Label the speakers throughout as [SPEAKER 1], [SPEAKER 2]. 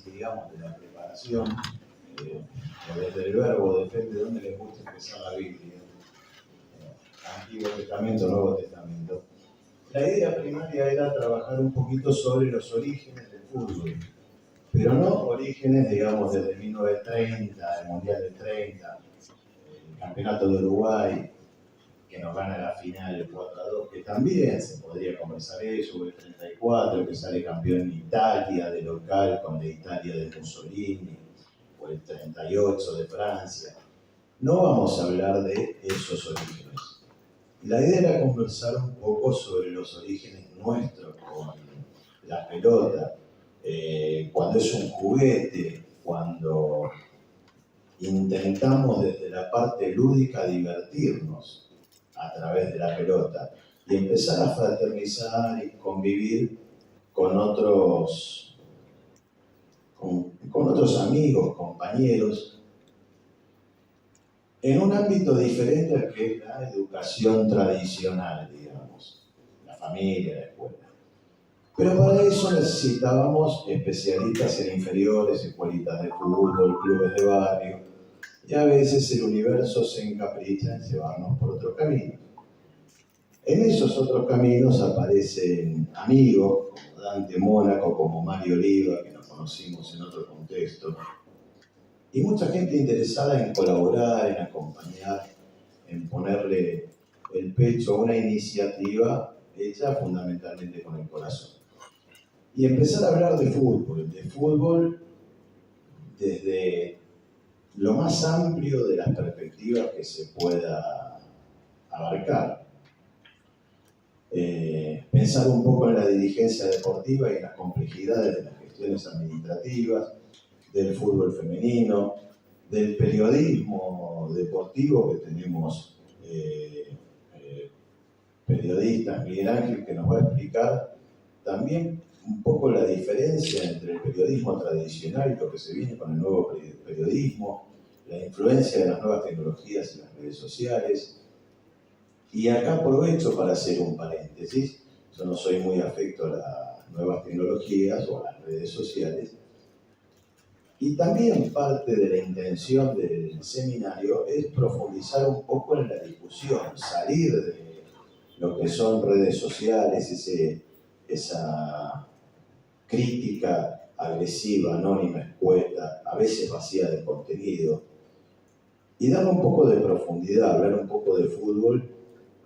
[SPEAKER 1] digamos, de la preparación, o desde el verbo, depende de dónde les guste empezar la Biblia, Antiguo Testamento, Nuevo Testamento. La idea primaria era trabajar un poquito sobre los orígenes del fútbol, pero no orígenes, digamos, desde 1930, el Mundial del 30, el Campeonato de Uruguay, que nos gana la final el 4-2, que también se podría conversar eso, o el 34, que sale campeón en Italia de local con la Italia de Mussolini, o el 38 de Francia. No vamos a hablar de esos orígenes. La idea era conversar un poco sobre los orígenes nuestros con la pelota, cuando es un juguete, cuando intentamos desde la parte lúdica divertirnos a través de la pelota y empezar a fraternizar y convivir con otros amigos, compañeros, en un ámbito diferente al que es la educación tradicional, digamos, la familia, la escuela. Pero para eso necesitábamos especialistas en inferiores, escuelitas de fútbol, clubes de barrio, y a veces el universo se encapricha en llevarnos por otro camino. En esos otros caminos aparecen amigos como Dante Mónaco, como Mario Oliva, que nos conocimos en otro contexto, y mucha gente interesada en colaborar, en acompañar, en ponerle el pecho a una iniciativa hecha fundamentalmente con el corazón. Y empezar a hablar de fútbol desde lo más amplio de las perspectivas que se pueda abarcar. Pensar un poco en la dirigencia deportiva y en las complejidades de las gestiones administrativas, del fútbol femenino, del periodismo deportivo, que tenemos periodistas, Miguel Ángel, que nos va a explicar también un poco la diferencia entre el periodismo tradicional y lo que se viene con el nuevo periodismo, la influencia de las nuevas tecnologías y las redes sociales. Y acá aprovecho para hacer un paréntesis. Yo no soy muy afecto a las nuevas tecnologías o a las redes sociales. Y también parte de la intención del seminario es profundizar un poco en la discusión, salir de lo que son redes sociales, esa crítica agresiva, anónima, escueta, a veces vacía de contenido, y darle un poco de profundidad, hablar un poco de fútbol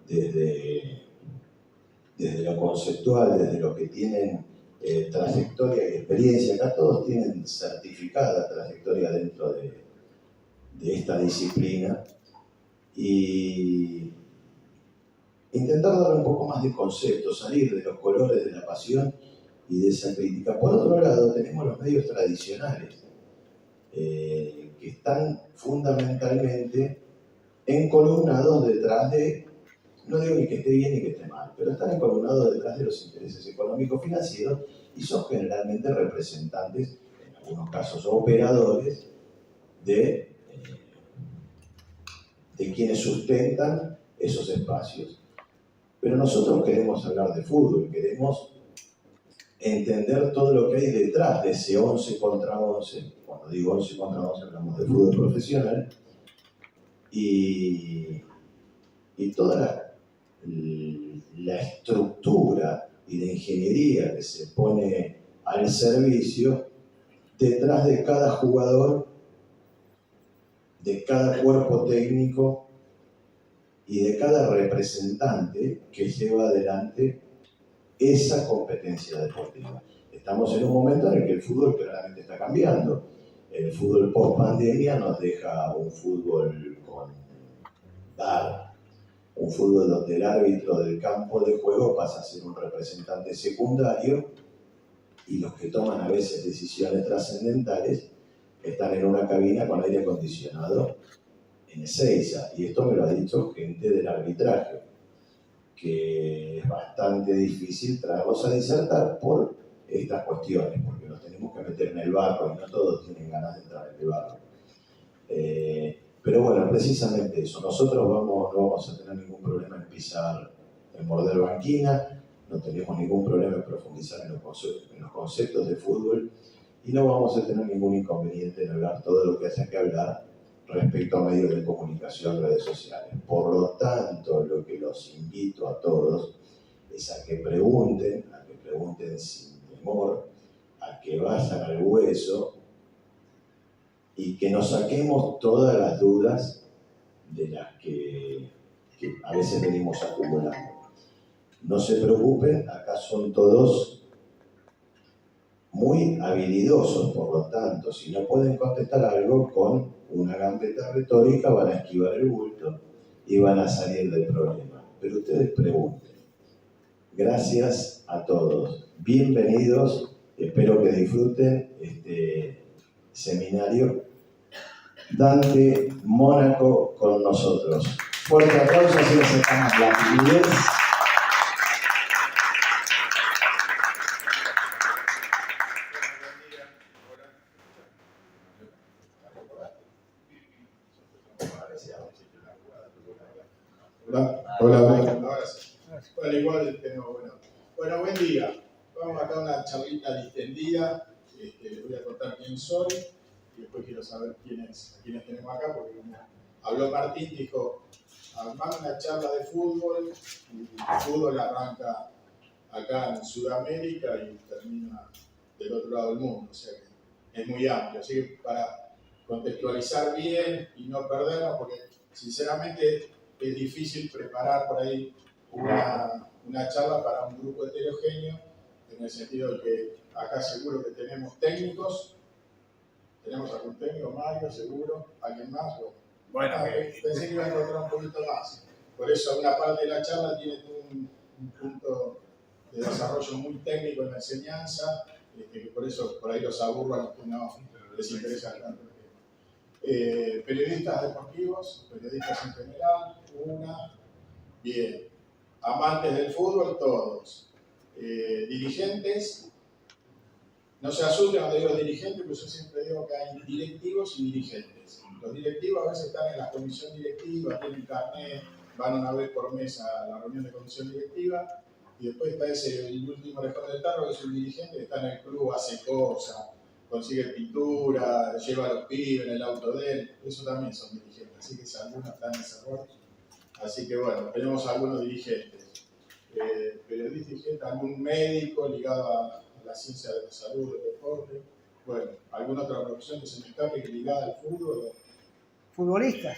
[SPEAKER 1] desde lo conceptual, desde lo que tienen trayectoria y experiencia. Acá todos tienen certificada trayectoria dentro de esta disciplina, y intentar dar un poco más de concepto, salir de los colores de la pasión y de esa crítica. Por otro lado, tenemos los medios tradicionales, que están fundamentalmente encolumnados detrás de, no digo ni que esté bien ni que esté mal, pero están encolumnados detrás de los intereses económicos financieros y son generalmente representantes, en algunos casos operadores, de quienes sustentan esos espacios. Pero nosotros queremos hablar de fútbol, queremos entender todo lo que hay detrás de ese 11 contra 11. Cuando digo 11 contra 11 hablamos de fútbol profesional, y toda la estructura y la ingeniería que se pone al servicio detrás de cada jugador, de cada cuerpo técnico y de cada representante que lleva adelante esa competencia deportiva. Estamos en un momento en el que el fútbol claramente está cambiando. El fútbol post-pandemia nos deja un fútbol con VAR, un fútbol donde el árbitro del campo de juego pasa a ser un representante secundario, y los que toman a veces decisiones trascendentales están en una cabina con aire acondicionado en Ezeiza. Y esto me lo ha dicho gente del arbitraje, que es bastante difícil traerlos a disertar por estas cuestiones, porque nos tenemos que meter en el barro y no todos tienen ganas de entrar en el barro. Pero bueno, precisamente eso. Nosotros no vamos a tener ningún problema en pisar, en morder banquina, no tenemos ningún problema en profundizar en los conceptos de fútbol, y no vamos a tener ningún inconveniente en hablar todo lo que haya que hablar respecto a medios de comunicación, redes sociales. Por lo tanto, lo que los invito a todos es a que pregunten sin temor, a que vayan al hueso y que nos saquemos todas las dudas de las que a veces venimos acumulando. No se preocupen, acá son todos muy habilidosos, por lo tanto, si no pueden contestar algo con una gambeta retórica, van a esquivar el bulto y van a salir del problema. Pero ustedes pregunten. Gracias a todos. Bienvenidos. Espero que disfruten este seminario. Dante Mónaco con nosotros. Fuerte aplauso, así nos sacamos la timidez.
[SPEAKER 2] Hola, ahora sí. Bueno, igual tengo, bueno, buen día. Vamos acá a una charlita distendida. Les voy a contar quién soy y después quiero saber a quiénes tenemos acá, porque como habló Martín, dijo, armar una charla de fútbol, y el fútbol arranca acá en Sudamérica y termina del otro lado del mundo, o sea que es muy amplio. Así que para contextualizar bien y no perdernos, porque sinceramente es difícil preparar por ahí una charla para un grupo heterogéneo, en el sentido de que acá seguro que tenemos técnicos, tenemos algún técnico, Mario, seguro, alguien más. Bueno, pensé que iba a encontrar un poquito más. Por eso una parte de la charla tiene un punto de desarrollo muy técnico en la enseñanza, que por eso por ahí los aburro a los que no les interesa tanto. Periodistas deportivos, periodistas en general, bien. Amantes del fútbol, todos. Dirigentes, no se asusten cuando digo dirigentes, porque yo siempre digo que hay directivos y dirigentes. Los directivos a veces están en la comisión directiva, tienen carnet, van una vez por mes a la reunión de comisión directiva, y después está el último orejón del tarro, que es un dirigente que está en el club, hace cosas, consigue pintura, lleva a los pibes en el auto de él, eso también son dirigentes, así que si algunos están en ese rol. Así que bueno, tenemos algunos dirigentes, periodistas dirigentes, algún médico ligado a la ciencia de la salud, del deporte, bueno, alguna otra profesión que se me escape que ligada al fútbol.
[SPEAKER 3] Futbolistas.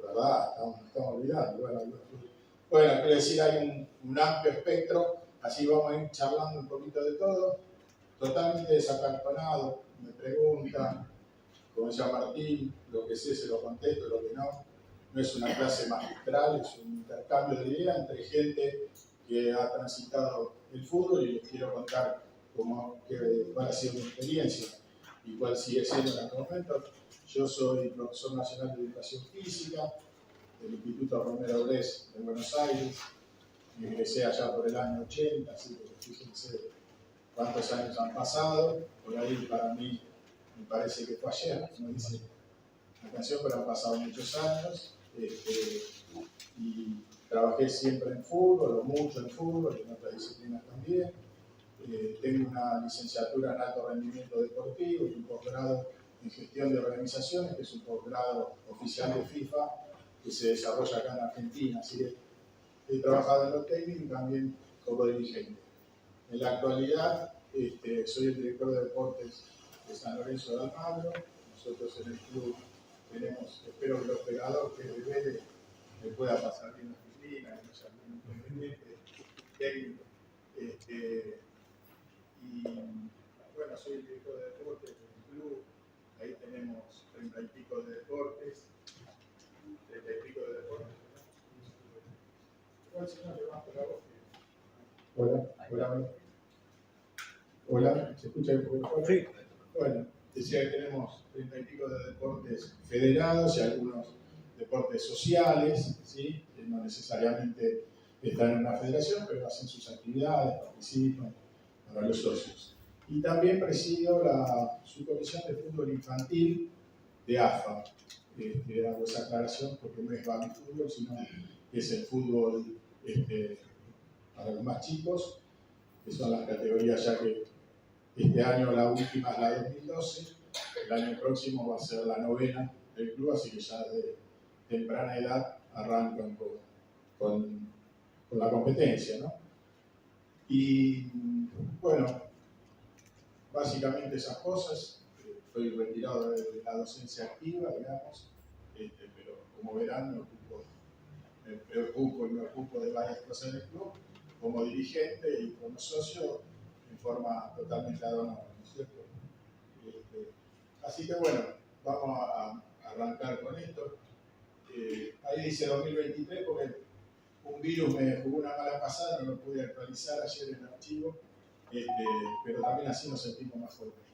[SPEAKER 2] ¿Verdad? Estamos olvidando. Bueno, quiero decir, hay un amplio espectro, así vamos a ir charlando un poquito de todo, totalmente desacartonado, me preguntan, como decía Martín, lo que sé se lo contesto, lo que no. No es una clase magistral, es un intercambio de ideas entre gente que ha transitado el fútbol y les quiero contar cuál ha sido mi experiencia y cuál sigue siendo en este momento. Yo soy profesor nacional de educación física del Instituto Romero Brés de Buenos Aires. Me ingresé allá por el año 80, así que fíjense cuántos años han pasado. Por ahí para mí me parece que fue ayer, como dice la canción, pero han pasado muchos años. Y trabajé siempre en fútbol, o mucho en fútbol, y en otras disciplinas también. Tengo una licenciatura en alto rendimiento deportivo y un posgrado en gestión de organizaciones, que es un posgrado oficial de FIFA que se desarrolla acá en Argentina. Así que he trabajado en lo técnico y también como dirigente. En la actualidad soy el director de deportes de San Lorenzo de Almagro. Nosotros en el club tenemos, espero que el operador que revele me pueda pasar bien la oficina, que no sea muy inconveniente técnico. Y bueno, soy el director de deportes del club. Ahí tenemos 30 y pico de deportes. Igual si no, levanto la voz. Hola, ¿se escucha un poco?
[SPEAKER 3] Sí.
[SPEAKER 2] Bueno, decía que tenemos 30 y pico de deportes federados y algunos deportes sociales, ¿sí? Que no necesariamente están en una federación, pero hacen sus actividades, participan para los socios. Y también presido la subcomisión de fútbol infantil de AFA. Hago esa aclaración porque no es baby fútbol, sino que es el fútbol para los más chicos, que son las categorías ya que Este año la última es la 2012, el año próximo va a ser la 9ª del club, así que ya de temprana edad arrancan con la competencia, ¿no? Y bueno, básicamente esas cosas. Estoy retirado de la docencia activa, digamos, pero como verán me preocupo y me ocupo de varias cosas del club, como dirigente y como socio, en forma totalmente adonada, ¿no es cierto? Así que bueno, vamos a arrancar con esto. Ahí dice 2023 porque un virus me jugó una mala pasada, no lo pude actualizar ayer en el archivo, pero también así nos sentimos más fuertes.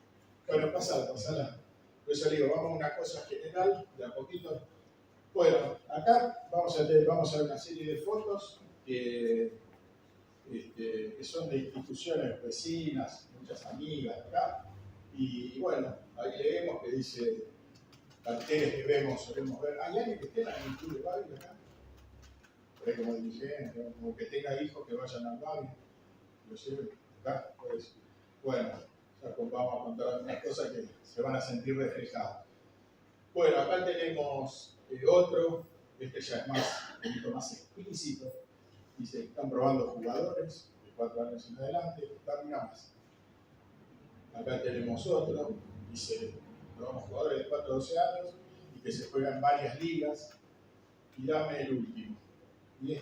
[SPEAKER 2] Bueno, pasala. Por eso digo, vamos a una cosa general, de a poquito. Bueno, acá vamos a ver una serie de fotos que son de instituciones vecinas, muchas amigas acá. Y bueno, ahí leemos que dice carteles que solemos ver. ¿Hay alguien que esté en el club de Babi acá? Por ahí como dirigente, como que tenga hijos que vayan al Babi, lo lleven acá, pues. Bueno, ya vamos a contar algunas cosas que se van a sentir reflejadas. Bueno, acá tenemos otro, este ya es un poquito más explícito. Dice, están probando jugadores de 4 años en adelante, dame una más. Acá tenemos otro, dice, probamos jugadores de 4 a 12 años y que se juegan varias ligas. Y dame el último. Y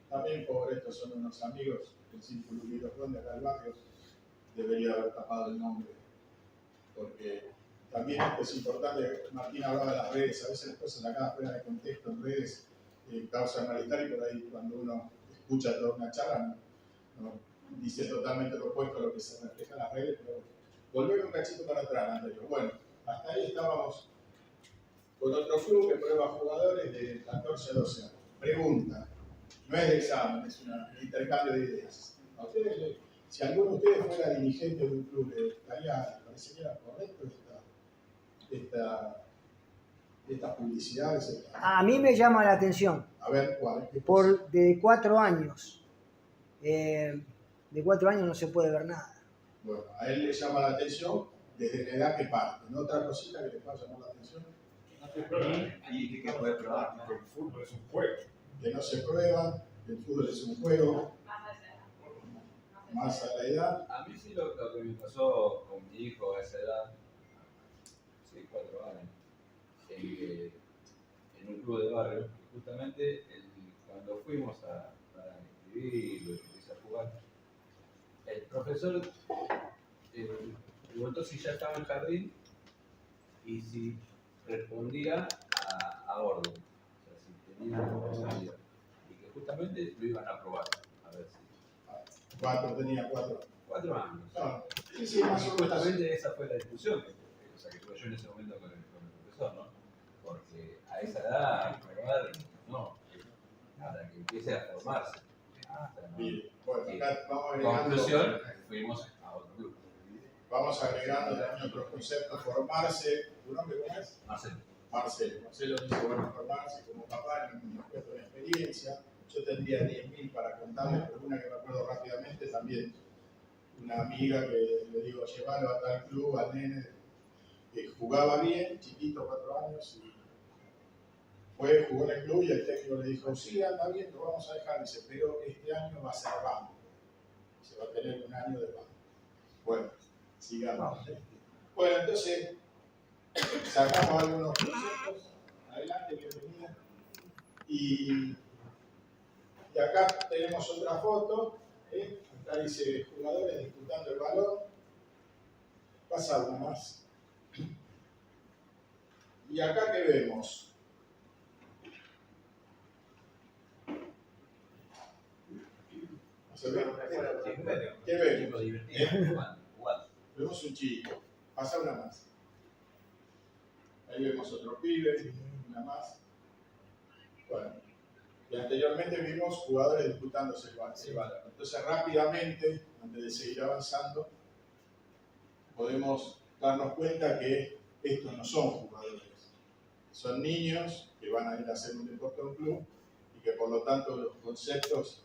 [SPEAKER 2] también, por estos son unos amigos del Círculo Virosdón de acá del barrio, debería haber tapado el nombre, porque también esto es importante. Martín hablaba de las redes, a veces las cosas acá fuera de contexto en redes causan malestar y por ahí cuando uno escucha toda una charla no dice totalmente lo opuesto a lo que se refleja en las redes, pero volvemos un cachito para atrás, anterior. Bueno, hasta ahí estábamos con otro club que prueba jugadores de 14 a 12 años. Pregunta, no es de examen, es un intercambio de ideas. ¿A ustedes, si alguno de ustedes fuera dirigente de un club, ¿le parecería correcto estas publicidades?
[SPEAKER 3] A mí me llama la atención.
[SPEAKER 2] A ver, ¿cuál?
[SPEAKER 3] De 4 años. De 4 años no se puede ver nada.
[SPEAKER 2] Bueno, a él le llama la atención desde la edad que parte. ¿No? Otra cosita que le pueda llamar la atención.
[SPEAKER 4] Y que puede probar, que el fútbol es un juego.
[SPEAKER 2] Que no se prueba, que el fútbol es un juego. Más a la edad.
[SPEAKER 4] A mí sí lo que me pasó con mi hijo a esa edad, sí, 4 años, en un club de barrio, justamente cuando fuimos para inscribirlo y empezar a jugar, el profesor preguntó si ya estaba en jardín y si respondía a orden, o sea, si tenía responsabilidad, y que justamente lo iban a probar, a ver si.
[SPEAKER 2] 4, tenía 4.
[SPEAKER 4] 4 años.
[SPEAKER 2] No, sí, más o menos.
[SPEAKER 4] Justamente esa fue la discusión que tuve yo en ese momento con el profesor, ¿no? Porque a esa edad, probar, no, hasta que empiece a formarse.
[SPEAKER 2] Bien, bueno, acá vamos agregando.
[SPEAKER 4] Conclusión, fuimos a otro club.
[SPEAKER 2] Vamos agregando también otros conceptos, formarse. ¿Tu nombre cómo es?
[SPEAKER 4] Marcelo.
[SPEAKER 2] Marcelo dice, bueno, formarse como papá en aspecto de experiencia. Yo tendría 10.000 para contarles, pero una que me acuerdo rápidamente también. Una amiga que le digo, llévalo a tal club, al nene, que jugaba bien, chiquito, 4 años, y jugó en el club y el técnico le dijo, sí, anda bien, lo vamos a dejar. Dice, pero este año va a ser banco. Se va a tener un año de banco. Bueno, sigamos. Bueno, entonces, sacamos algunos conceptos. Adelante, bienvenida. Y acá tenemos otra foto. Acá dice jugadores disputando el balón. Pasa una más. Y acá, ¿qué vemos? ¿Se ve? ¿Qué vemos? Vemos un chico. Pasa una más. Ahí vemos otro pibe, una más. Bueno, y anteriormente vimos jugadores disputándose el balón. Entonces, rápidamente, antes de seguir avanzando, podemos darnos cuenta que estos no son jugadores. Son niños que van a ir a hacer un deporte en un club y que por lo tanto los conceptos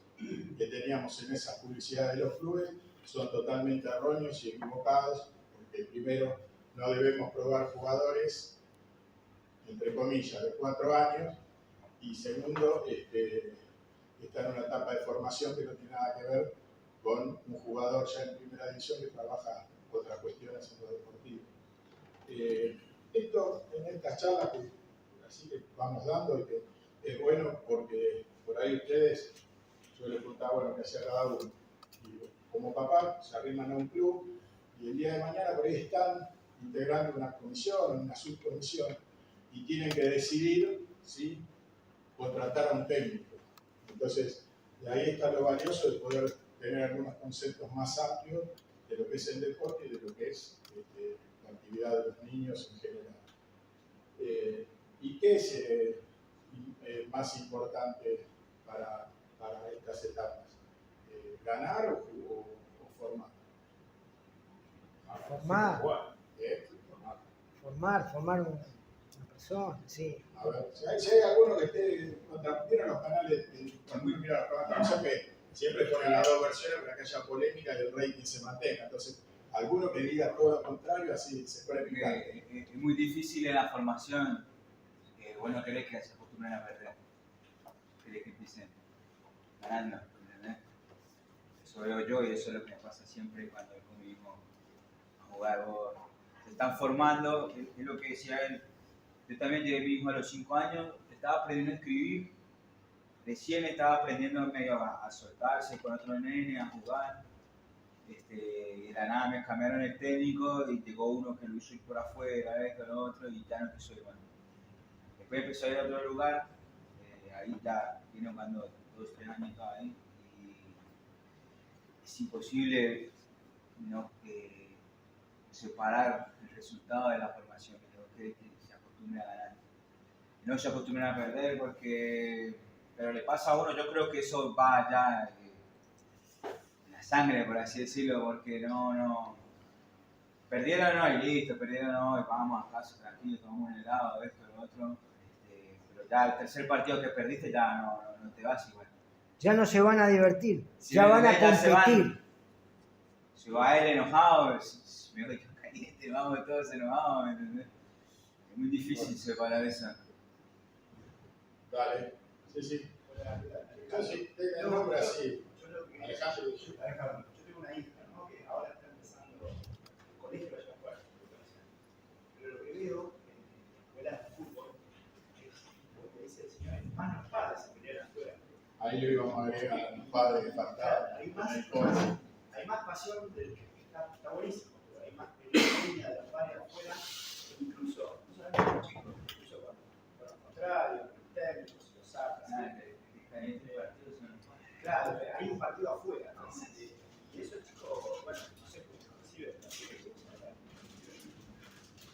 [SPEAKER 2] que teníamos en esas publicidades de los clubes son totalmente erróneos y equivocados, porque primero no debemos probar jugadores, entre comillas, de 4 años, y segundo, está en una etapa de formación que no tiene nada que ver con un jugador ya en primera división que trabaja otras cuestiones en lo deportivo. Esto en estas charlas que así que vamos dando y que es bueno porque por ahí ustedes, yo les contaba bueno, que hacía cada uno. Y como papá se arriman a un club y el día de mañana por ahí están integrando una comisión, una subcomisión y tienen que decidir si contratar a un técnico. Entonces, de ahí está lo valioso de poder tener algunos conceptos más amplios de lo que es el deporte y de lo que es la actividad de los niños en general. ¿Y qué es más importante para estas etapas? ¿Ganar o formar?
[SPEAKER 3] Formar una persona, sí.
[SPEAKER 2] A ver, si hay alguno que esté contrapuntero en los canales, cuando uno mira los programas de televisión, que siempre ponen las dos versiones para que haya polémica y el rating se mantenga. Entonces, alguno que diga todo lo contrario, así se puede picar.
[SPEAKER 5] Es muy difícil en la formación que vos no querés que se acostumbren a perder. Querés que empiecen ganando, ¿entendés? Eso veo yo y eso es lo que me pasa siempre cuando es conmigo a jugar. Vos te están formando, es lo que decía él. Yo también llegué mismo a los 5 años, estaba aprendiendo a escribir, recién estaba aprendiendo medio a soltarse con otros nenes, a jugar. Y de la nada me cambiaron el técnico y llegó uno que lo hizo ir por afuera, esto, lo otro, y ya no empezó igual. Después empezó a ir a otro lugar, ahí ya viene jugando 2 o 3 años ahí, y es imposible no separar el resultado de la formación, que se acostumbre a ganar. No se acostumbran a perder pero le pasa a uno, yo creo que eso va ya en la sangre, por así decirlo, porque no. Perdieron hoy, listo, perdieron hoy, vamos a casa tranquilo, tomamos un helado, esto, lo otro. Pero ya el tercer partido que perdiste ya no te vas igual.
[SPEAKER 3] Ya no se van a divertir,
[SPEAKER 5] Si
[SPEAKER 3] ya van a competir.
[SPEAKER 5] Se va él enojado, me voy caliente, vamos todos enojados, ¿me entendés? Es muy difícil separar eso.
[SPEAKER 2] Dale, sí. Yo sí, tengo el nombre así. Alejandro.
[SPEAKER 6] Yo tengo una hija, ¿no? Que ahora está empezando el colegio allá afuera, pero lo que veo en escuelas de fútbol es lo que dice el señor, más los padres se pelean afuera.
[SPEAKER 2] Ahí lo íbamos a agregar, los padres que faltaban.
[SPEAKER 6] Hay más pasión del que está buenísimo, pero hay más pelea de los padres afuera, incluso, no solamente los chicos, incluso con los contrarios, con los técnicos, los sacas. Claro, hay un partido afuera, ¿no? Y eso el chico, bueno, no sé cómo se recibe,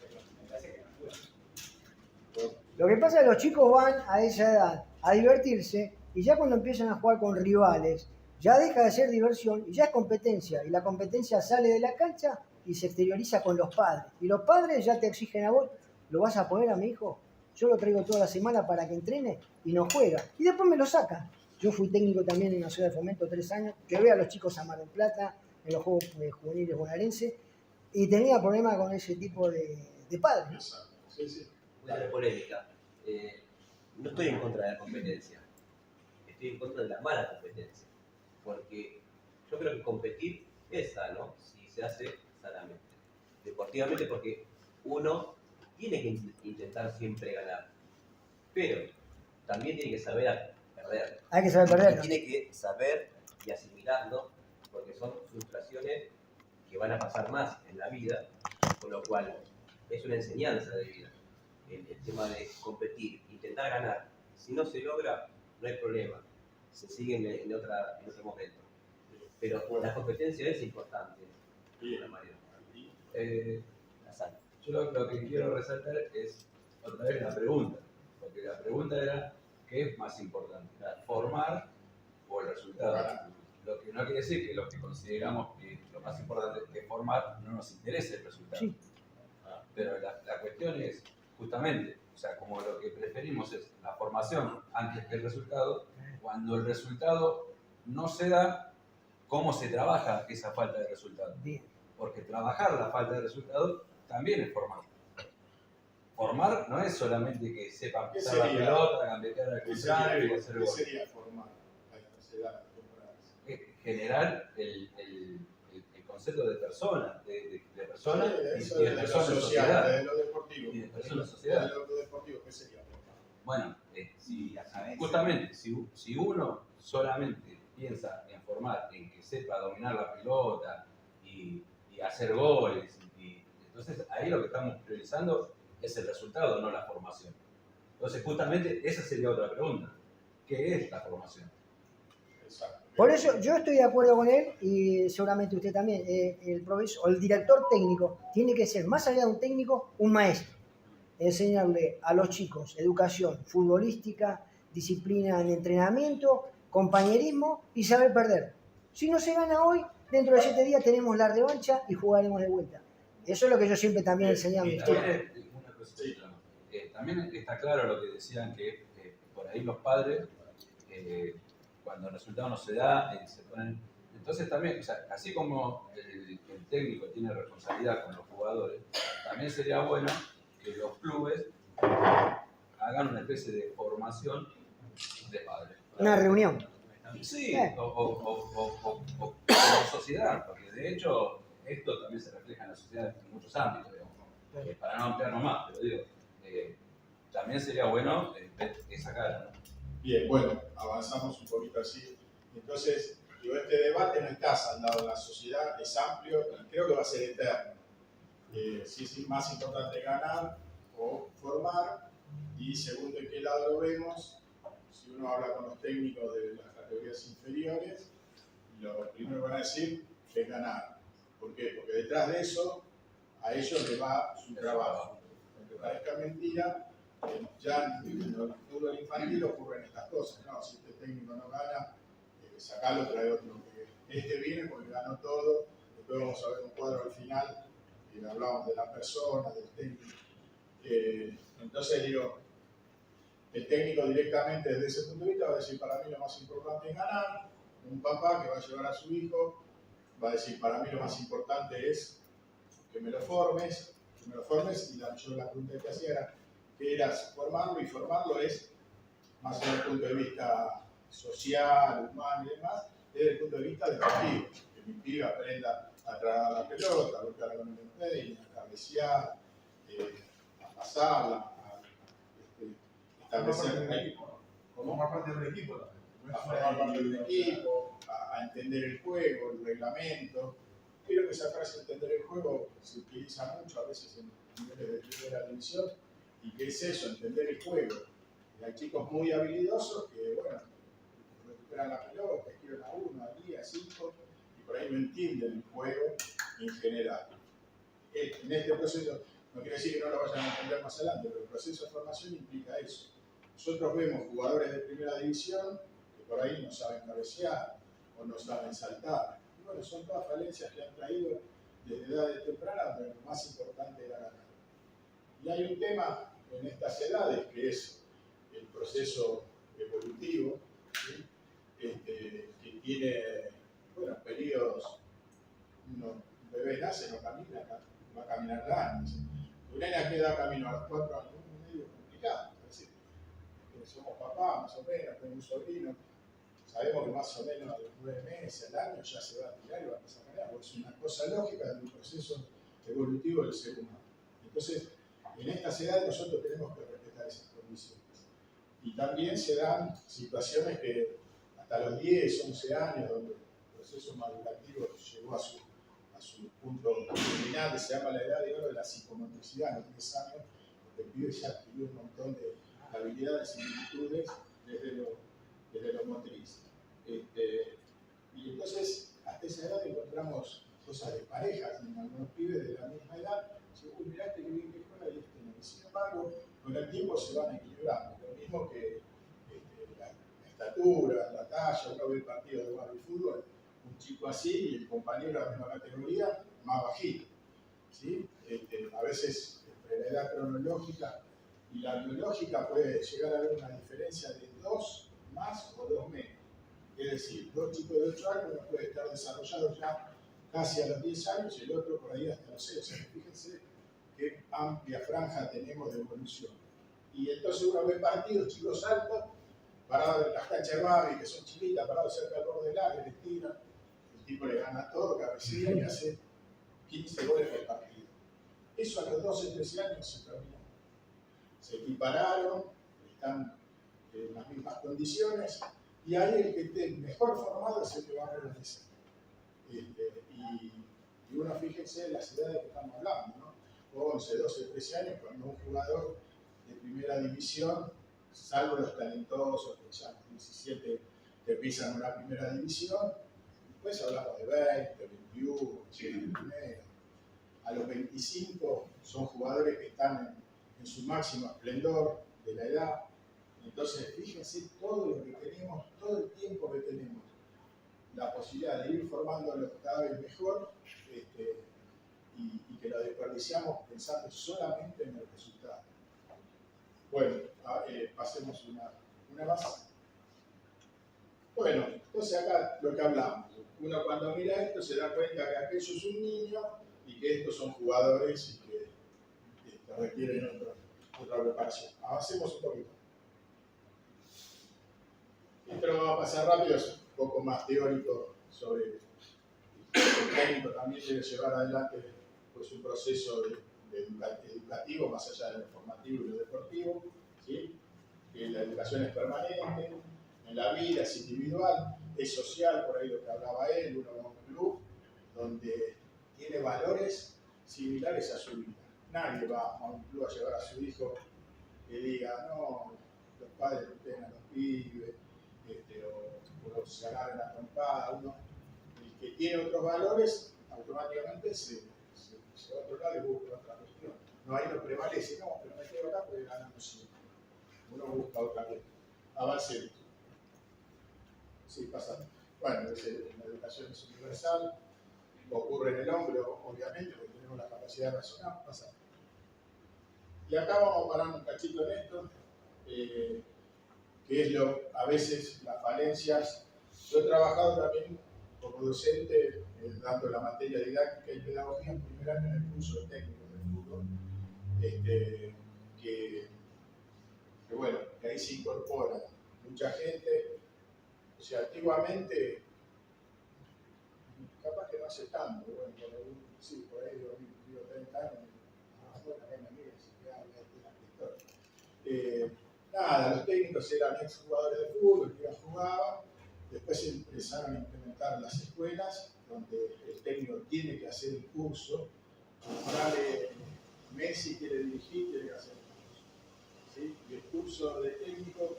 [SPEAKER 6] pero me parece que no juega.
[SPEAKER 3] Lo que pasa es que los chicos van a esa edad a divertirse y ya cuando empiezan a jugar con rivales, ya deja de ser diversión y ya es competencia. Y la competencia sale de la cancha y se exterioriza con los padres. Y los padres ya te exigen a vos, ¿lo vas a poner a mi hijo? Yo lo traigo toda la semana para que entrene y no juega. Y después me lo sacan. Yo fui técnico también en la ciudad de Fomento 3 años, llevé a los chicos a Mar del Plata, en los Juegos Juveniles Bonaerenses, y tenía problemas con ese tipo de padres, ¿no?
[SPEAKER 2] Sí.
[SPEAKER 7] Una polémica. No estoy en contra de la competencia, estoy en contra de la mala competencia, porque yo creo que competir es sano si se hace sanamente, deportivamente, porque uno tiene que intentar siempre ganar, pero también tiene que saber perder.
[SPEAKER 3] Hay que saber perder, ¿no?
[SPEAKER 7] Tiene que saber y asimilarlo, porque son frustraciones que van a pasar más en la vida, con lo cual es una enseñanza de vida. El tema de competir, intentar ganar, si no se logra, no hay problema, se sigue en otro momento. Pero la competencia es importante, de alguna manera. La sal.
[SPEAKER 4] Yo lo que quiero resaltar es otra vez la pregunta, porque la pregunta era ¿qué es más importante? ¿Formar o el resultado? Lo que no quiere decir que los que consideramos que lo más importante es formar no nos interese el resultado.
[SPEAKER 3] Sí.
[SPEAKER 4] Pero la cuestión es justamente, o sea, como lo que preferimos es la formación antes que el resultado, cuando el resultado no se da cómo se trabaja esa falta de resultado.
[SPEAKER 3] Bien.
[SPEAKER 4] Porque trabajar la falta de resultado también es formar. Formar no es solamente que sepan
[SPEAKER 2] ¿Qué
[SPEAKER 4] pisar la
[SPEAKER 2] sería?
[SPEAKER 4] pelota, gambetear al
[SPEAKER 2] ¿Qué
[SPEAKER 4] contrario y hacer
[SPEAKER 2] ¿Qué
[SPEAKER 4] gol.
[SPEAKER 2] sería formar a estas edades tempranas?
[SPEAKER 4] Generar el concepto de persona, de persona
[SPEAKER 2] Sí,
[SPEAKER 4] y
[SPEAKER 2] eso
[SPEAKER 4] de
[SPEAKER 2] de lo
[SPEAKER 4] persona en
[SPEAKER 2] social,
[SPEAKER 4] sociedad.
[SPEAKER 2] de lo deportivo.
[SPEAKER 4] Y de persona en sociedad.
[SPEAKER 2] De lo deportivo, ¿qué sería formar?
[SPEAKER 4] Bueno,
[SPEAKER 5] Sí, la cabeza.
[SPEAKER 4] justamente, si uno solamente piensa en formar, en que sepa dominar la pelota y hacer goles, entonces ahí lo que estamos priorizando es el resultado, no la formación. Entonces, justamente, esa sería otra pregunta. ¿Qué es la formación?
[SPEAKER 2] Exacto.
[SPEAKER 3] Por eso yo estoy de acuerdo con él y seguramente usted también. El profesor o el director técnico tiene que ser, más allá de un técnico, un maestro. Enseñarle a los chicos educación futbolística, disciplina en entrenamiento, compañerismo y saber perder. Si no se gana hoy, dentro de 7 días tenemos la revancha y jugaremos de vuelta. Eso es lo que yo siempre también enseñé a mis chicos.
[SPEAKER 4] También, una cosita más. También está claro lo que decían que por ahí los padres, cuando el resultado no se da, se ponen. Entonces también, o sea, así como el técnico tiene responsabilidad con los jugadores, también sería bueno que los clubes hagan una especie de formación de padres.
[SPEAKER 3] Una reunión.
[SPEAKER 4] Sí, o como sociedad, porque de hecho esto también se refleja en la sociedad en muchos ámbitos, digamos. Para no ampliarnos más, pero digo, también sería bueno ver esa cara, ¿no?
[SPEAKER 2] Bien, bueno, avanzamos un poquito así. Entonces, digo, este debate no está saldado en la sociedad, es amplio y creo que va a ser eterno. Si es más importante ganar o formar, y según de qué lado lo vemos, si uno habla con los técnicos de las categorías inferiores, lo primero que van a decir es ganar. ¿Por qué? Porque detrás de eso, a ellos les va su trabajo. Aunque parezca mentira, ya en el fútbol infantil ocurren estas cosas, ¿no? Si este técnico no gana, sacalo, trae otro que este viene porque ganó todo, después vamos a ver un cuadro al final, y hablamos de la persona, del técnico. Entonces digo, el técnico directamente desde ese punto de vista va a decir, para mí lo más importante es ganar. Un papá que va a llevar a su hijo va a decir, para mí lo más importante es que me lo formes, y yo la pregunta que hacía era, ¿qué era formarlo? Y formarlo es, más desde el punto de vista social, humano y demás, desde el punto de vista deportivo, que mi pibe aprenda a tragar la pelota, a golpearla con el empeine, a cabecear, a pasarla, a establecer
[SPEAKER 8] Formar parte del equipo también.
[SPEAKER 2] a formar parte del equipo, a entender el juego, el reglamento. Creo que esa frase entender el juego se utiliza mucho a veces en niveles de primera división. ¿Y qué es eso? Entender el juego. Y hay chicos muy habilidosos que, bueno, recuperan la pelota, esquivan a 1, a 10, a 5, y por ahí no entienden el juego en general. En este proceso, no quiere decir que no lo vayan a entender más adelante, pero el proceso de formación implica eso. Nosotros vemos jugadores de primera división que por ahí no saben cabecear o no saben saltar. Y bueno, son todas falencias que han traído desde edades tempranas, pero lo más importante era ganar. Y hay un tema en estas edades que es el proceso evolutivo, ¿sí? Que tiene, bueno, periodos. Un bebé nace, no camina, va a caminar grandes. Un nene a qué edad camino a los 4 años, es medio complicado. Es decir, somos papás, más o menos, tengo un sobrino, sabemos que más o menos a los 9 meses, al año, ya se va a tirar y va a empezar a caminar, porque es una cosa lógica del proceso evolutivo del ser humano. Entonces, en estas edades nosotros tenemos que respetar esas condiciones. Y también se dan situaciones que hasta los 10, 11 años, donde el proceso madurativo llegó a su punto culminante, se llama la edad de oro de la psicomotricidad, a los 10 años, donde el pibe ya adquirió un montón de habilidades y virtudes desde lo motriz. Y entonces, hasta esa edad encontramos cosas de parejas, en algunos pibes de la misma edad, uy, mirá este que bien que juega y este no. Y sin embargo, con el tiempo se van equilibrando. Lo mismo que la estatura, la talla, uno ve el partido de barrio y fútbol, un chico así y el compañero de la misma categoría más bajito. ¿Sí? A veces entre la edad cronológica y la biológica puede llegar a haber una diferencia de 2 más o 2 menos. Es decir, dos chicos de 8 años, uno puede estar desarrollado ya casi a los 10 años y el otro por ahí hasta los 6. O sea, fíjense qué amplia franja tenemos de evolución. Y entonces uno ve partidos, chicos altos, parados en las canchas de Babi, que son chiquitas, parados cerca del borde del área, les tiran, el tipo le gana todo, cabecilla y hace 15 goles por partido. Eso a los 12, 13 años se terminó. Se equipararon, están en las mismas condiciones, y ahí el que esté mejor formado es el que va a realizar. Y uno fíjense en las edades que estamos hablando, ¿no? 11, 12, 13 años, cuando un jugador de primera división, salvo los talentosos que ya a los 17 te pisan una primera división, después hablamos de 20, 21, 21. A los 25 son jugadores que están en su máximo esplendor de la edad. Entonces, fíjense todo lo que tenemos, todo el tiempo que tenemos, la posibilidad de ir formándolos cada vez mejor y que lo desperdiciamos pensando solamente en el resultado. Bueno, pasemos una más. Bueno, entonces acá lo que hablamos. Uno cuando mira esto se da cuenta que aquello es un niño y que estos son jugadores y que requieren otra preparación. Avancemos un poquito. Esto lo vamos a pasar rápido, es un poco más teórico sobre el técnico también debe llevar adelante pues, un proceso educativo más allá de lo formativo y lo deportivo, ¿sí? Que la educación es permanente, en la vida es individual, es social, por ahí lo que hablaba él, uno va a un club donde tiene valores similares a su vida. Nadie va a un club a llevar a su hijo que diga, no, los padres protegen a los pibes, o se agarran la trompada. Uno, el que tiene otros valores, automáticamente se va a otro lado y busca otra cuestión. No, ahí no prevalece, no, pero me quedo acá porque ganamos siempre. Uno busca otra cosa. Avancemos. Sí, pasa. Bueno, la educación es universal, ocurre en el hombre, obviamente, porque tenemos la capacidad de razonar, pasa. Y acá vamos a parar un cachito en esto, que es a veces las falencias. Yo he trabajado también como docente, dando la materia didáctica y pedagogía en primer año en el curso de técnico de fútbol, que bueno, que ahí se incorpora mucha gente. O sea, antiguamente, capaz que no hace tanto, bueno, sí, por ahí digo 30 años, bueno, acá me mira, se queda la historia. Nada, los técnicos eran ex jugadores de fútbol que jugaban, después se empezaron a implementar las escuelas, donde el técnico tiene que hacer el curso, sale Messi, quiere dirigir, tiene que hacer el curso. ¿Sí? Y el curso de técnico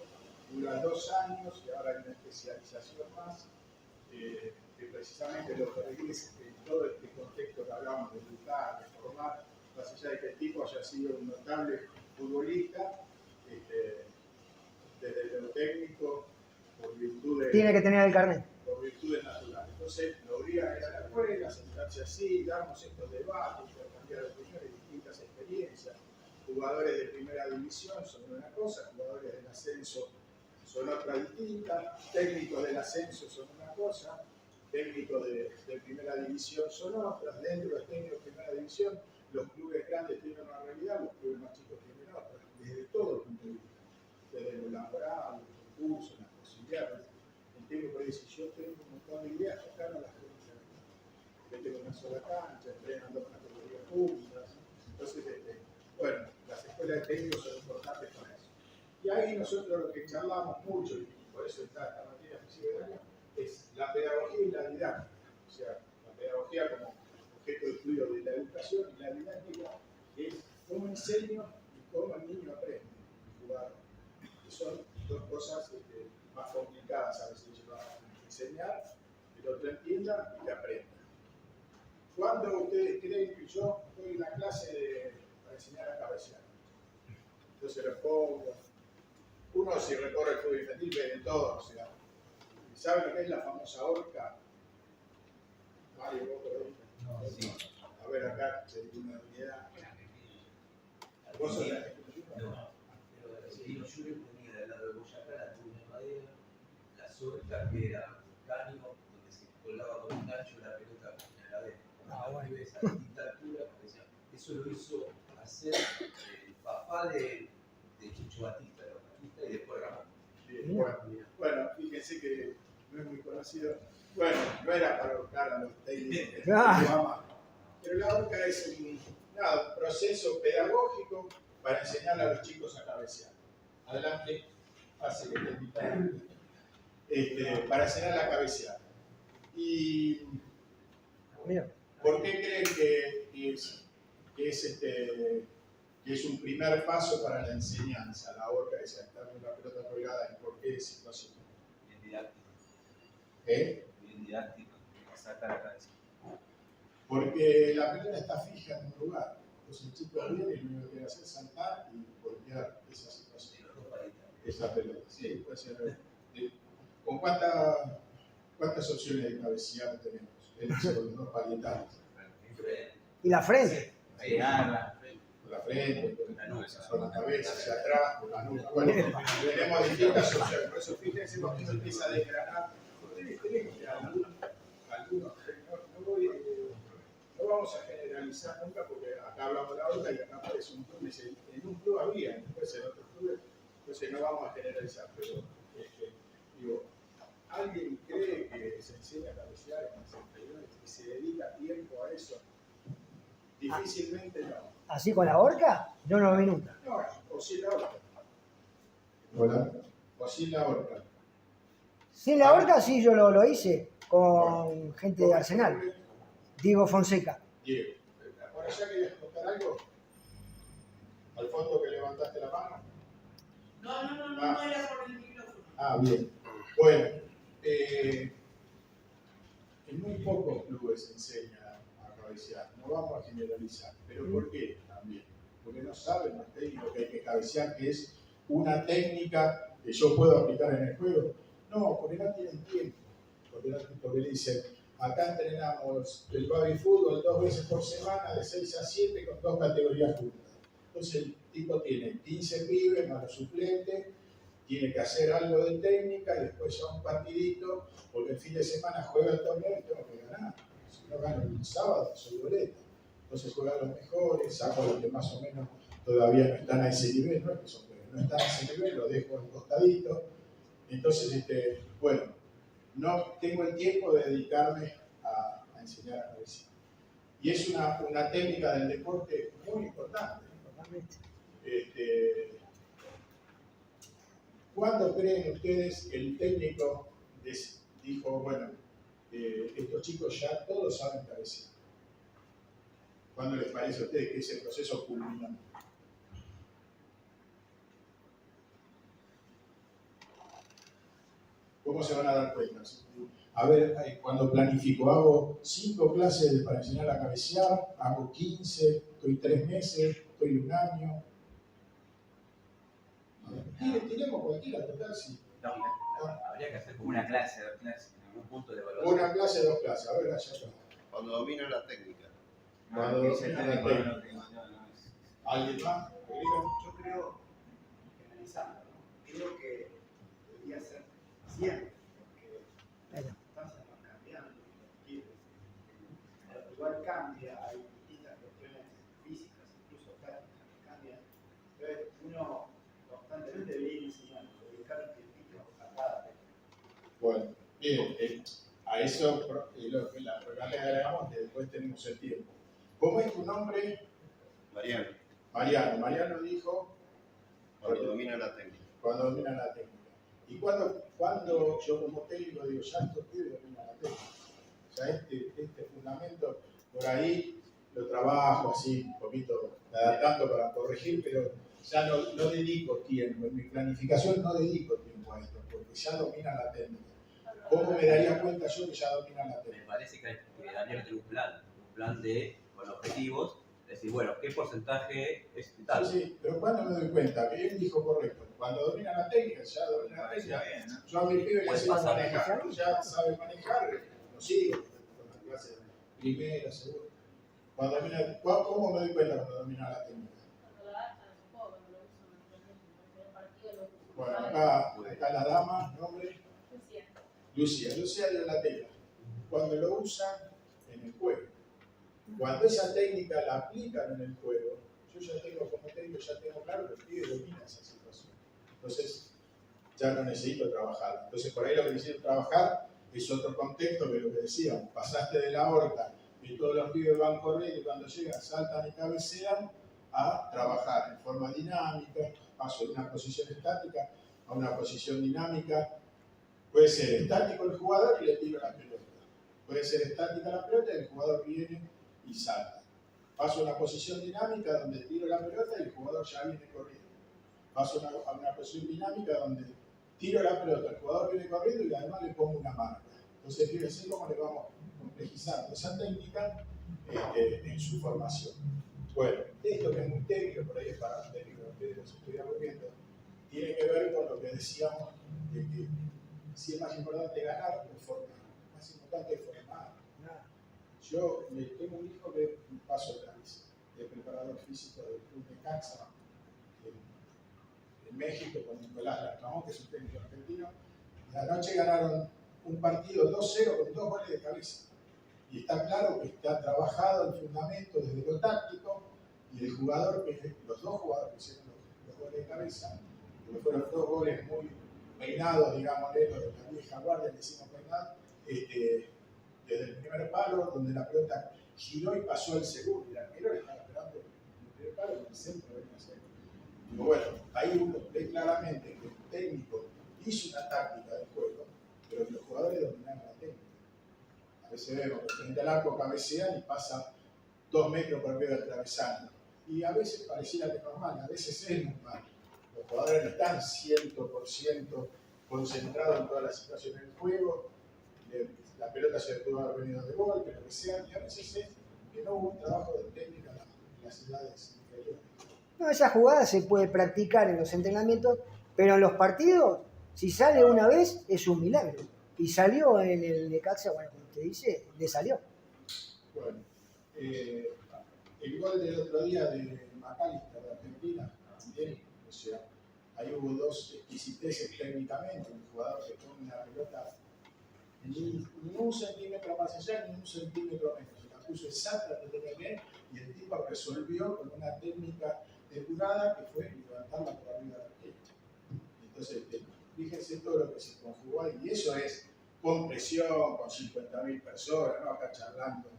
[SPEAKER 2] dura 2 años, y ahora hay una especialización más, que precisamente lo que requiere es que en todo este contexto que hablamos de educar, de formar, más allá de que el tipo haya sido un notable futbolista, desde lo técnico, por virtudes.
[SPEAKER 3] Tiene que tener el carnet.
[SPEAKER 2] Por virtudes naturales. Entonces, lo obligan a ir a la escuela, sentarse así, darnos estos debates, intercambiar opiniones, distintas experiencias. Jugadores de primera división son una cosa, jugadores del ascenso son otra distinta, técnicos del ascenso son una cosa, técnicos de primera división son otras, dentro de los técnicos de primera división, los clubes grandes tienen una realidad, los clubes más chicos tienen otra, desde todo el punto de vista, desde lo laboral, los recursos, las posibilidades. El técnico puede decir, yo tengo un montón de ideas, acá no las tengo que hacer. Yo tengo una sola cancha, entrenan dos categorías públicas, entonces, bueno, las escuelas de técnicos son importantes para eso. Y ahí nosotros lo que charlamos mucho, y por eso está esta materia a principio de año, es la pedagogía y la didáctica. O sea, la pedagogía como objeto de estudio de la educación y la didáctica es cómo enseño y cómo el niño aprende el jugador. Que son dos cosas más complicadas a veces llevar a enseñar, que el otro entienda y que aprenda. ¿Cuándo ustedes creen que yo doy una clase para enseñar a cabecear? Entonces los pongo. Uno si recorre el fútbol infantil ve de todo, o sea, ¿saben lo que es la famosa horca? Mario, vos por ahí.
[SPEAKER 7] No, sí.
[SPEAKER 2] A ver acá, se dio una unidad. ¿Vos sos la que
[SPEAKER 7] No, pero el estilo yo le ponía del lado de Boyacá la tuna de madera, la horca que era ves arquitectura, eso lo hizo hacer el papá de Chicho Batista, y después Ramón.
[SPEAKER 2] Bien, bueno, fíjense que no es muy conocido. Bueno, no era para buscar a los técnicos de Obama, pero la horca es un proceso pedagógico para enseñar a los chicos a cabecear. Adelante, pase que te invitan. Para enseñar a cabecear. ¿Y
[SPEAKER 3] Mira,
[SPEAKER 2] por qué creen que es un primer paso para la enseñanza, la horca esa, estar con la pelota colgada? ¿Y por qué es situación?
[SPEAKER 5] Bien didáctico. Bien didáctico. Saca la cabeza.
[SPEAKER 2] Porque la pelota está fija en un lugar. Entonces el chico viene y lo único que quiere hacer es saltar y voltear esa situación. Esa pelota. Sí, puede ser. ¿Con cuántas opciones de cabecear tenemos? Con los dos parietales.
[SPEAKER 3] y la frente.
[SPEAKER 5] Pegarla.
[SPEAKER 2] Con la frente, con la cabeza, hacia atrás, con la nuca. Bueno, tenemos distintas opciones. Por eso fíjense cuando uno empieza a desgranar. Algunos, no vamos a generalizar nunca porque acá hablamos de la otra y acá aparece un club. En un club había, después en otro club. Entonces no vamos a generalizar, pero digo, ¿alguien cree que se enseña a cabecear en las inferiores y se dedica tiempo a eso? Difícilmente no.
[SPEAKER 3] Así con la horca, yo no lo vi nunca.
[SPEAKER 2] No, o sin la horca. Hola. O sin la horca.
[SPEAKER 3] Sin la horca sí yo lo hice con gente de Arsenal. Diego Fonseca.
[SPEAKER 2] Diego. ¿Por allá querías contar algo? ¿Al fondo que levantaste la mano?
[SPEAKER 9] No era por el micrófono.
[SPEAKER 2] Ah, bien. Bueno, en muy pocos clubes se enseña a cabecear. No vamos a generalizar. ¿Pero por qué también? Porque no saben los técnicos que hay que cabecear, que es una técnica que yo puedo aplicar en el juego. No, porque no tienen tiempo. Porque le dicen, acá entrenamos el baby fútbol 2 veces por semana, de 6 a 7, con 2 categorías juntas. Entonces el tipo tiene 15 pibes más los suplentes, tiene que hacer algo de técnica y después ya un partidito, porque el fin de semana juega el torneo y tengo que ganar. Si no gano el sábado, soy boleta. Entonces juegan los mejores, saco a los que más o menos todavía no están a ese nivel, no es que son buenos, no están a ese nivel, los dejo al costadito. Entonces, bueno, no tengo el tiempo de dedicarme a enseñar a cabecear. Y es una técnica del deporte muy importante. ¿Cuándo creen ustedes que el técnico dijo, bueno, estos chicos ya todos saben cabecear? ¿Cuándo les parece a ustedes que ese proceso culmina? ¿Cómo se van a dar cuenta? A ver, cuando planifico, hago 5 clases para enseñar a cabecear, hago 15, estoy 3 meses, estoy 1 año. Tiremos cualquiera, total, sí.
[SPEAKER 5] No, habría que hacer como una clase, 2 clases, en algún punto de evaluación.
[SPEAKER 2] Una clase, 2 clases, a ver, allá está.
[SPEAKER 10] Cuando domina la técnica.
[SPEAKER 2] Cuando domina la técnica. ¿Alguien más?
[SPEAKER 6] Yo creo, generalizando, ¿no? Creo que debería ser siempre, porque las circunstancias van cambiando, igual cambia, hay distintas cuestiones físicas, incluso tácticas que cambian. Entonces, uno constantemente debería ir enseñando, dedicar un tiempito a cada técnica.
[SPEAKER 2] Bueno, bien, a eso la programa le agregamos que después tenemos el tiempo. ¿Cómo es tu nombre?
[SPEAKER 10] Mariano,
[SPEAKER 2] Mariano dijo
[SPEAKER 10] cuando domina la técnica.
[SPEAKER 2] cuando domina la técnica. Y cuando yo como técnico digo, ya estos pibes dominan la técnica. Ya este fundamento, por ahí lo trabajo así, un poquito adaptando para corregir, pero ya no dedico tiempo. En mi planificación no dedico tiempo a esto, porque ya domina la técnica. ¿Cómo me daría cuenta yo que ya domina la
[SPEAKER 7] Me
[SPEAKER 2] técnica?
[SPEAKER 7] parece que Daniel tiene un plan con objetivos, decir, bueno, ¿qué porcentaje es tal?
[SPEAKER 2] Sí, pero cuando me doy cuenta que él dijo correcto, cuando domina la técnica, ya domina la técnica. Yo a mi pibe le
[SPEAKER 7] Puede
[SPEAKER 2] enseño a
[SPEAKER 7] pasar.
[SPEAKER 2] manejar, ya sabe manejar, lo sigo con la clase primera, segunda. ¿Cómo me doy cuenta cuando domina la técnica? Bueno, acá la dama, nombre. Lucía dio la técnica. Cuando lo usa en el juego. Cuando esa técnica la aplican en el juego, yo ya tengo como técnico, ya tengo claro que el pibe domina esa situación. Entonces, ya no necesito trabajar. Entonces, por ahí lo que necesito trabajar es otro contexto que lo que decíamos. Pasaste de la horca y todos los pibes van corriendo y cuando llegan saltan y cabecean a trabajar en forma dinámica, paso de una posición estática a una posición dinámica. Puede ser estático el jugador y le tiro la pelota. Puede ser estática la pelota y el jugador viene y salta. Paso a una posición dinámica donde tiro la pelota y el jugador ya viene corriendo. Paso a una posición dinámica donde tiro la pelota, el jugador viene corriendo y además le pongo una marca. Entonces, fíjense cómo le vamos complejizando esa técnica en su formación. Bueno, esto que es muy técnico, por ahí es para un técnico, ustedes los estoy aburriendo, tiene que ver con lo que decíamos de que si es más importante ganar o formar. Más importante es formar. Yo tengo un hijo que es un paso de cabeza, de preparador físico del club de Caxa, en México, con Nicolás Larcamón, que es un técnico argentino. La noche ganaron un partido 2-0 con 2 goles de cabeza. Y está claro que está trabajado el fundamento desde lo táctico y el jugador, los dos jugadores que hicieron los goles de cabeza, que fueron 2 goles muy peinados, digamos, de la vieja guardia, le hicimos peinado, desde el primer palo, donde la pelota giró y pasó el segundo. Y el arquero le estaba esperando el primer palo, en el centro venía a ser. Digo, bueno, ahí uno ve claramente que el técnico hizo una táctica del juego, pero que los jugadores dominaron la técnica. A veces vemos que frente al arco cabecean y pasa 2 metros por arriba del travesaño. Y a veces pareciera que es normal, a veces es normal. Los jugadores no están 100% concentrados en toda la situación del juego. La pelota se le pudo haber venido de golpe, lo que sea, y a veces es que no hubo un trabajo de técnica en las edades inferiores.
[SPEAKER 3] No, esa jugada se puede practicar en los entrenamientos, pero en los partidos, si sale una vez, es un milagro. Y salió en el Necaxa, bueno, como usted dice, le salió.
[SPEAKER 2] Bueno, el gol del otro día de McAllister de Argentina, también, o sea, ahí hubo 2 exquisiteces técnicamente, un jugador que pone una pelota ni 1 centímetro más allá, ni 1 centímetro menos. La puso exacta que tenía que ver y el tipo resolvió con una técnica depurada que fue levantarla por arriba de la arquero. Entonces, fíjense todo lo que se conjugó ahí. Y eso es con presión, con 50.000 personas, ¿no? Acá charlando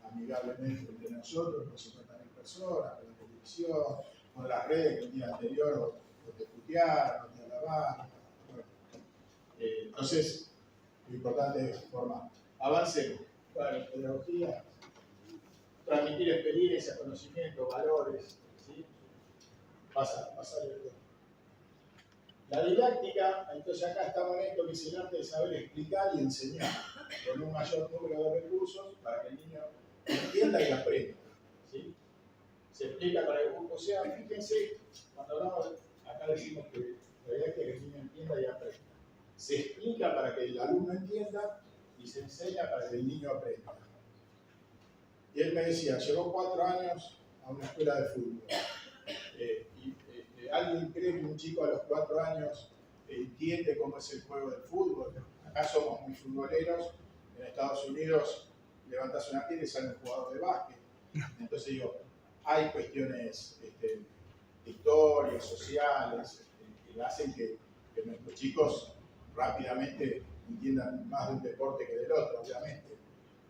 [SPEAKER 2] amigablemente entre nosotros, con 50.000 personas, con la televisión, con las redes que el día anterior lo te putearon, lo te alabaron. Bueno, entonces, lo importante es formar. Avancemos. Bueno, pedagogía, transmitir experiencia, conocimiento, valores, ¿sí? Pasar el. La didáctica, entonces acá estamos en esto que es el arte de saber explicar y enseñar con un mayor número de recursos para que el niño entienda y aprenda, ¿sí? Se explica para que, o sea, fíjense, cuando hablamos, acá decimos que la idea es que el niño entienda y aprenda. Se explica para que el alumno entienda y se enseña para que el niño aprenda. Y él me decía, llegó 4 años a una escuela de fútbol. ¿Alguien cree que un chico a los 4 años entiende cómo es el juego del fútbol? Acá somos muy futboleros. En Estados Unidos levantas una piedra y sale un jugador de básquet. Entonces digo, hay cuestiones de historias, sociales, que hacen que nuestros chicos rápidamente entiendan más de un deporte que del otro, obviamente.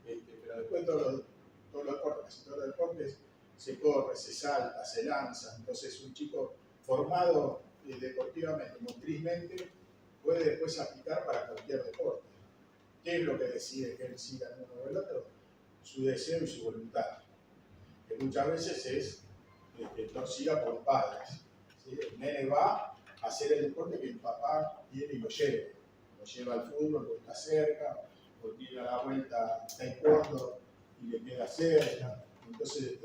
[SPEAKER 2] Pero después todos los deportes se corre, se salta, se lanza. Entonces un chico formado deportivamente, motrizmente, puede después aplicar para cualquier deporte. ¿Qué es lo que decide que él siga en uno o el otro? Su deseo y su voluntad, que muchas veces es torcida por padres. ¿Sí? El nene va a hacer el deporte que el papá quiere y lo lleva. Lo lleva al fútbol porque está cerca, o tira la vuelta taekwondo y le queda cerca. Entonces,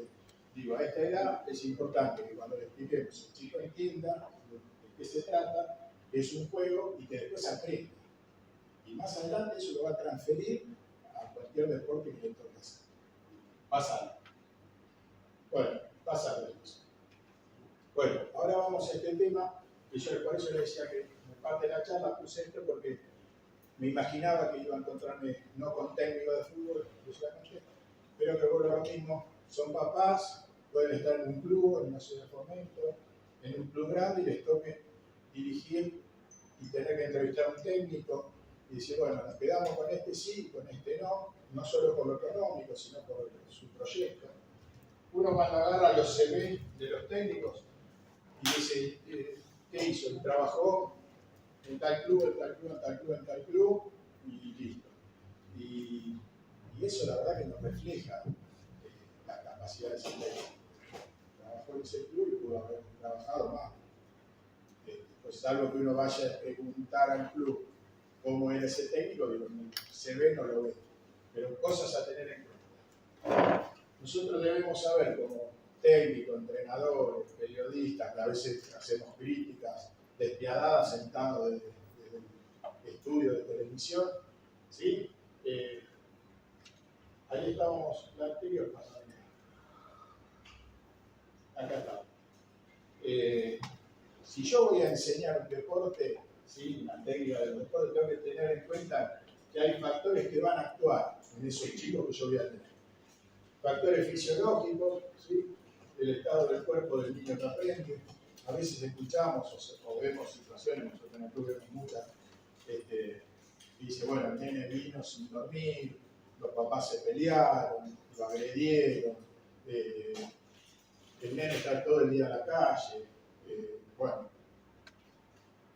[SPEAKER 2] digo, a esta edad es importante que cuando le expliquemos, el chico entienda de qué se trata, que es un juego y que después aprenda. Y más adelante eso lo va a transferir a cualquier deporte que le toque hacer. Pásalo. Bueno, pásalo. Bueno, ahora vamos a este tema, y yo por eso le decía que en parte de la charla puse esto porque me imaginaba que iba a encontrarme no con técnico de fútbol exclusivamente, pero que vuelvo a lo mismo, son papás, pueden estar en un club, en una ciudad de fomento, en un club grande y les toque dirigir y tener que entrevistar a un técnico y decir, bueno, nos quedamos con este sí, con este no, no solo por lo económico, sino por su proyecto. Uno cuando agarra los CV de los técnicos y dice, ¿qué hizo? Él trabajó en tal club, en tal club, en tal club, en tal club, y listo. Y eso la verdad que nos refleja las capacidades del técnico. Trabajó en ese club y pudo haber trabajado más. Pues salvo que uno vaya a preguntar al club cómo era ese técnico, digo, se ve, no lo ve. Pero cosas a tener en cuenta. Nosotros debemos saber como técnicos, entrenadores, periodistas, que a veces hacemos críticas despiadadas sentados desde el estudio de televisión, ¿sí? Ahí estábamos, la anterior pasada. Acá está. Si yo voy a enseñar un deporte, ¿sí? Una técnica del deporte, tengo que tener en cuenta que hay factores que van a actuar en esos chicos que yo voy a tener. Factores fisiológicos, ¿sí? El estado del cuerpo del niño que aprende. A veces escuchamos o vemos situaciones, nosotros en el club vemos muchas, dice, bueno, el nene vino sin dormir, los papás se pelearon, lo agredieron, el nene está todo el día en la calle. Bueno,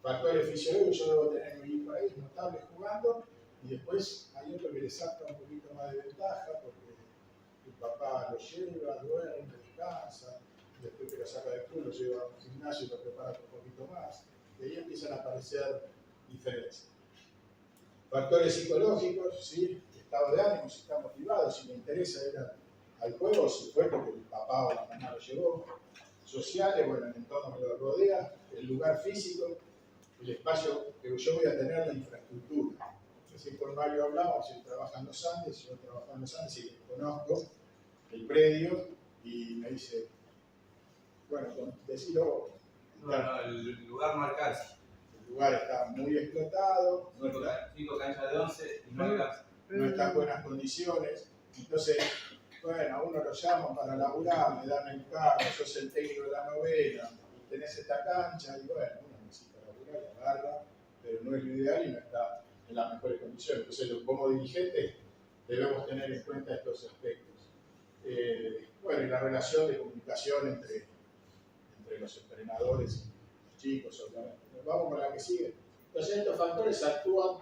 [SPEAKER 2] factores fisiológicos, yo debo tener un hijo ahí notable jugando, y después hay otro que le saca un poquito más de ventaja porque el papá lo lleva, duerme, descansa, después que lo saca del club, lo lleva a un gimnasio y lo prepara un poquito más, y ahí empiezan a aparecer diferencias. Factores psicológicos, ¿sí? Estado de ánimo, si está motivado, si le interesa ir al juego, si fue porque el papá o la mamá lo llevó. Sociales, bueno, el entorno que lo rodea, el lugar físico, el espacio que yo voy a tener, la infraestructura. Recién con Mario hablamos, él trabaja en los Andes, yo trabajo en los Andes y conozco el predio y me dice, bueno, decilo.
[SPEAKER 4] No, el lugar no alcanza.
[SPEAKER 2] El lugar está muy explotado, no está,
[SPEAKER 4] 5 canchas de 11 y no alcanza.
[SPEAKER 2] no está en buenas condiciones. Entonces, bueno, a uno lo llaman para laburar, le dan el cargo, sos el técnico de la novela, y tenés esta cancha, y bueno, uno necesita laburar, la agarra, pero no es lo ideal y no está en las mejores condiciones. Entonces, como dirigentes debemos tener en cuenta estos aspectos. Bueno, y la relación de comunicación entre los entrenadores y los chicos, obviamente. Vamos con la que sigue. Entonces, estos factores actúan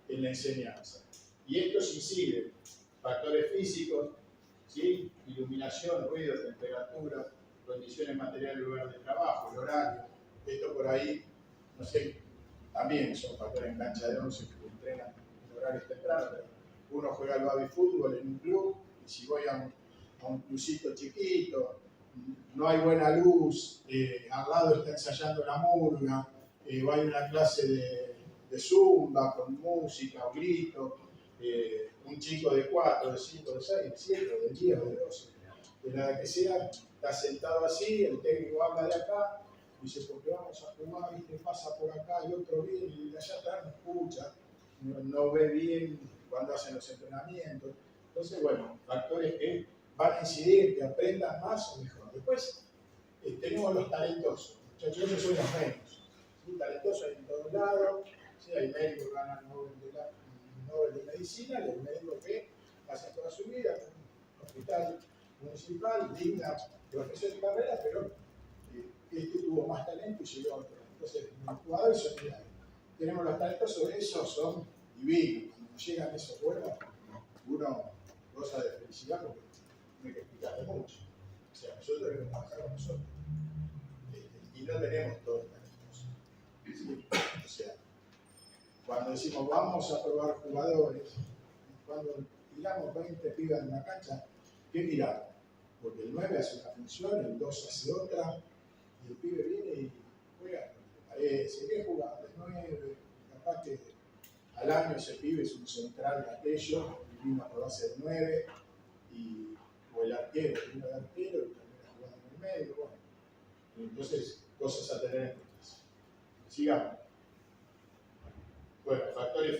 [SPEAKER 2] en la enseñanza. Y estos inciden, factores físicos, ¿sí? Iluminación, ruido, temperatura, condiciones materiales del lugar de trabajo, el horario. Esto por ahí, no sé, también son factores en cancha de 11 que entrenan en horarios tempranos, pero uno juega al baby fútbol en un club y si voy a un clubcito chiquito, no hay buena luz, al lado está ensayando la murga, o hay una clase de zumba con música o grito, un chico de 4, de 5, de 6, de 7, de 10 o de 12, de la que sea, está sentado así, el técnico habla de acá, dice, porque vamos a jugar, ¿viste? Pasa por acá y otro viene, y de allá atrás no escucha, no ve bien cuando hacen los entrenamientos. Entonces, bueno, factores que van a incidir, que aprendan más o mejor. Después tenemos los talentosos, muchachos, esos son los menos. ¿Sí? Talentosos hay en todos lados, ¿sí? Hay médicos que ganan Nobel de Medicina, y hay médicos que hacen toda su vida en un hospital municipal, digna profesión de carrera, pero este tuvo más talento y llegó a otro. Entonces, los jugadores son ideales. Tenemos los talentosos, esos son divinos. Cuando llegan esos buenos, uno goza de felicidad porque no hay que explicarle mucho. O sea, nosotros debemos trabajar con nosotros. Y no tenemos todos talentosos. ¿Sí? O sea, cuando decimos vamos a probar jugadores, cuando tiramos 20 pibas en una cancha, ¿qué tiramos? Porque el 9 hace una función, el 2 hace otra, y el pibe viene y juega, le parece, ¿qué jugaba? El 9, capaz que al año ese pibe es un central aquello, y vino por base de 9, o el arquero, vino de arquero y termina jugando en el medio, bueno. Entonces, cosas a tener en cuenta. Sigamos. Bueno, factores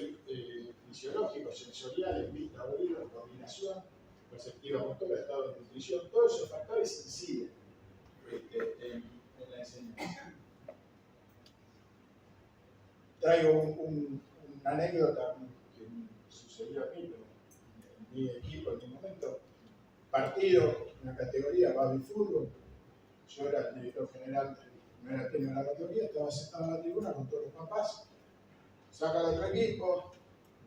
[SPEAKER 2] fisiológicos, sensoriales, vista, oído, coordinación, perspectiva motora, estado de nutrición, todos esos factores inciden en la enseñanza. Traigo una anécdota que me sucedió a mí, pero en mi equipo en mi momento, partido, una categoría, baby fútbol, yo era el director general, no era técnico de la categoría, estaba sentado en la tribuna con todos los papás, saca el otro equipo,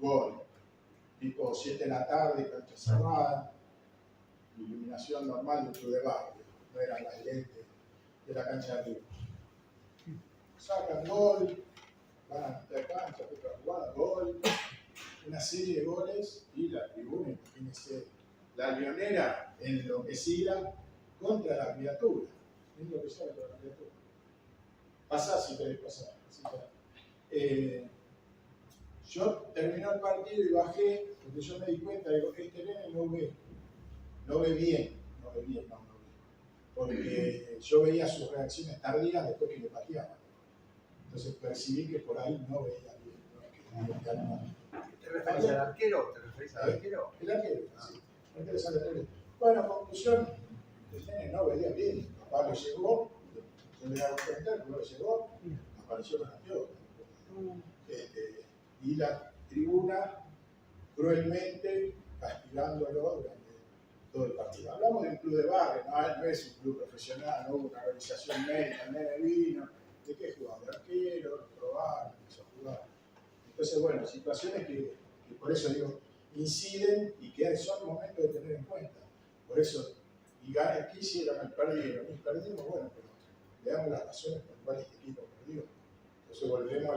[SPEAKER 2] gol, tipo 7 de la tarde, cancha cerrada, iluminación normal del club de barrio, no eran las lentes de la cancha de arriba. Sacan gol, van a la cancha, otra jugada, gol, una serie de goles y la tribuna, imagínense, la leonera enloquecida contra la criatura, enloquecida contra la criatura. Pasá si querés pasar. Yo terminé el partido y bajé, porque yo me di cuenta, digo, este nene no ve bien, porque yo veía sus reacciones tardías después que le pateaban. Entonces percibí que por ahí no veía bien.
[SPEAKER 4] ¿Te referís al arquero?
[SPEAKER 2] El arquero, sí. El arquero sale tarde. Bueno, conclusión, el nene no veía bien. Papá le llegó, yo le hago cuenta, luego llegó, apareció con la pelota. Y la tribuna cruelmente castigándolo durante todo el partido. Hablamos de un club de barrio, no es un club profesional, no hubo una organización médica, el nene vino, ¿de qué jugaba? De arquero, probar, empezó a jugar. Entonces, bueno, situaciones que por eso digo, inciden y que son momentos de tener en cuenta. Por eso, y aquí hicieron, perdimos, bueno, pero le damos las razones por las cuales este equipo perdió. Entonces volvemos a lo